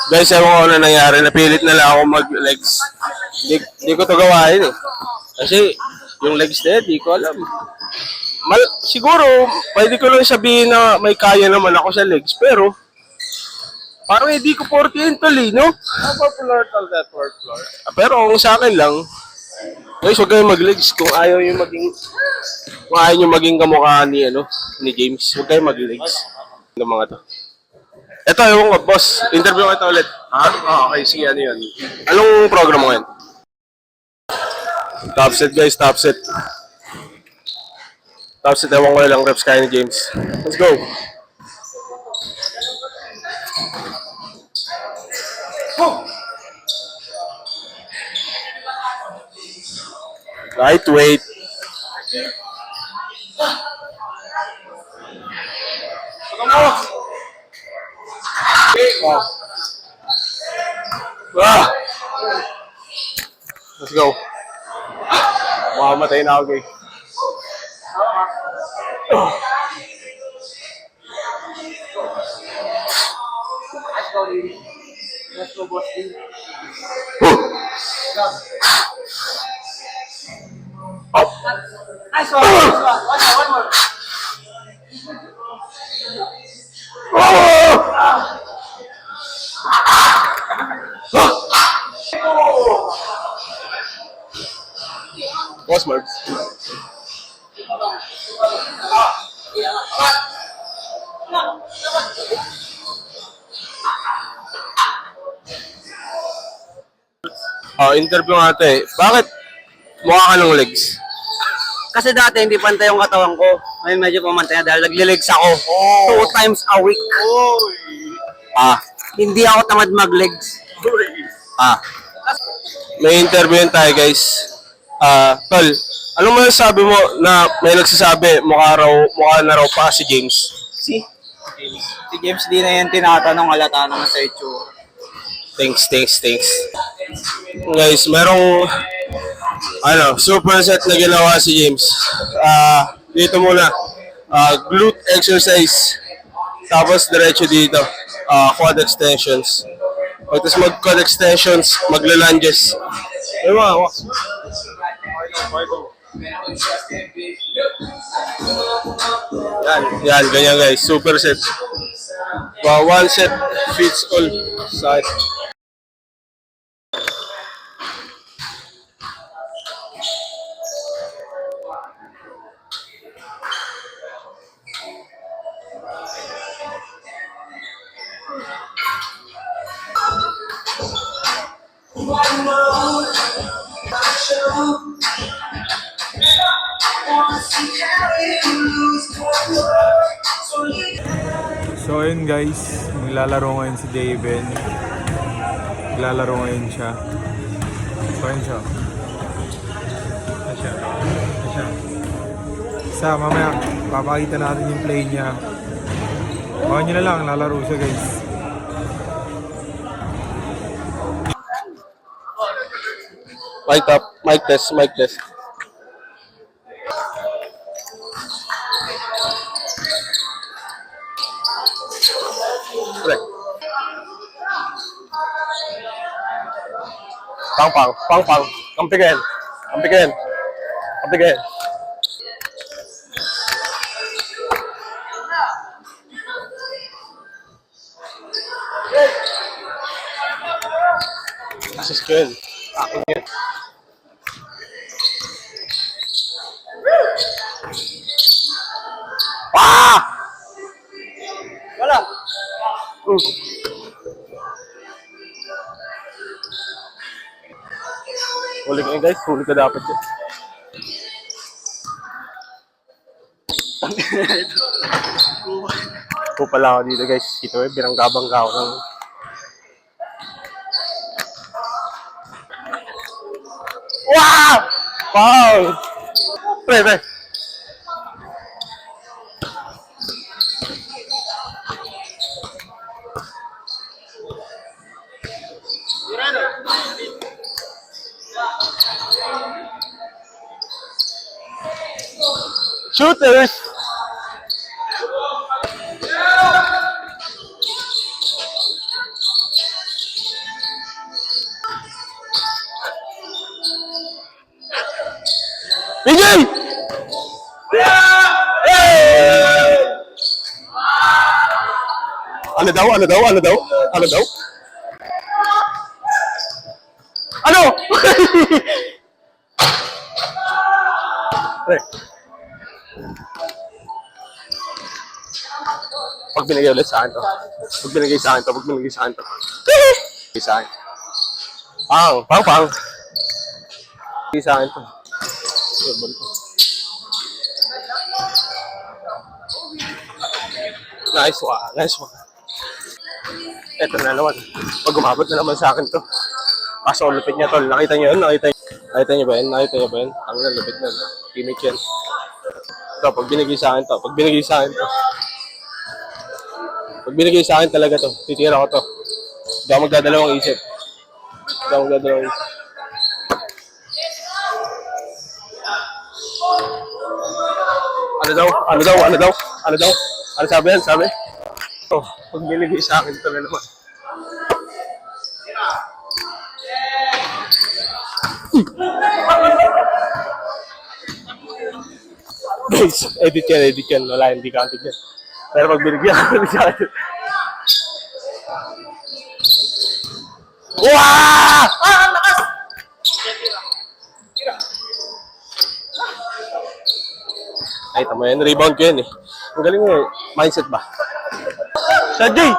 Guys, ewan ko na nangyari. Napilit na lang ako mag-legs. Di ko to gawain eh. Kasi yung legs na di ko alam. Siguro, pwede ko lang sabihin na may kaya naman ako sa legs. Pero, parang hindi ko 40 tol eh, no? Fourth floor tol, that fourth floor. Pero kung sa akin lang, guys, huwag kayong mag-legs. Kung ayaw nyo maging kamukha ni, ni James, huwag kayong mag-legs. Ng mga to. Ito, ewan ko, boss. Interview ko ito ulit. Okay, sige, ano yun? Anong program mo yun? Top set, guys, top set. Top set, ewan ko lang reps kaya ni James. Let's go. Lightweight. Let's go. Mamamatay na ako, guys. Let's go, boss. Up. Nice one. One more. Boss Mark. Interview nga ito eh. Bakit mukha ka ng legs? Kasi dati hindi pantay yung katawan ko. Ngayon medyo pamantay na dahil nagle-legs ako. 2 times a week. Hindi ako tamad mag-legs. May interview tayo, guys. Tol, anong masasabi mo na may nagsasabi mukha na raw pa si James? Si James di na yan tinatanong, halata naman sa itsura. Thanks. Guys, merong super set na ginawa si James. Dito muna. Glute exercise. Tapos diretso dito. Quad extensions. Pagkas mag-quad extensions, magla-lunges. Ayun mga. Yan, ganyan guys. Super set. One set fits all. Side. So ayun guys, maglalaro ngayon si Daven. Maglalaro ngayon siya. So ayun siya. Sa mamaya, papakita natin yung play niya. Baka nyo na lang, lalaro siya guys. Mic test. Pang. Kampikin. Assist ko yun. Akin yun. Wala. Huli ka guys, huli ka dapat yun. Pala ako dito guys. Ito binanggabangga ako ng... Wow! Foul! Pre. Shooters! PJ! Ano daw? Ano daw? Ano daw? Ano daw? Ano? Pre. Pag binigay ulit sa akin to. Pag binigay sa akin to. Pag binigay sa akin to. Binigay sa akin. Pang. Binigay sa akin to. Nice one. Eto na naman. Pag umabot na naman sa akin to. Kaso lupit niya tol. Nakita niyo yun? Nakita niyo ba yun? Ang lupit na. Gimmick yan. Ito, pag binigay sa akin to. Pag binigay sa akin talaga to. Titira ko to. Hindi ako magdadalawang isip. Ano sabi yan? Oh, pag binigay sa akin to na naman. Guys, edit yan. Wala, hindi counted yan. Pero pag binigyan ako sa akin. Wow! Ang lakas! Ay, tama yan. Rebound ko yan eh. Ang galing mo eh. Mindset ba? Sajay!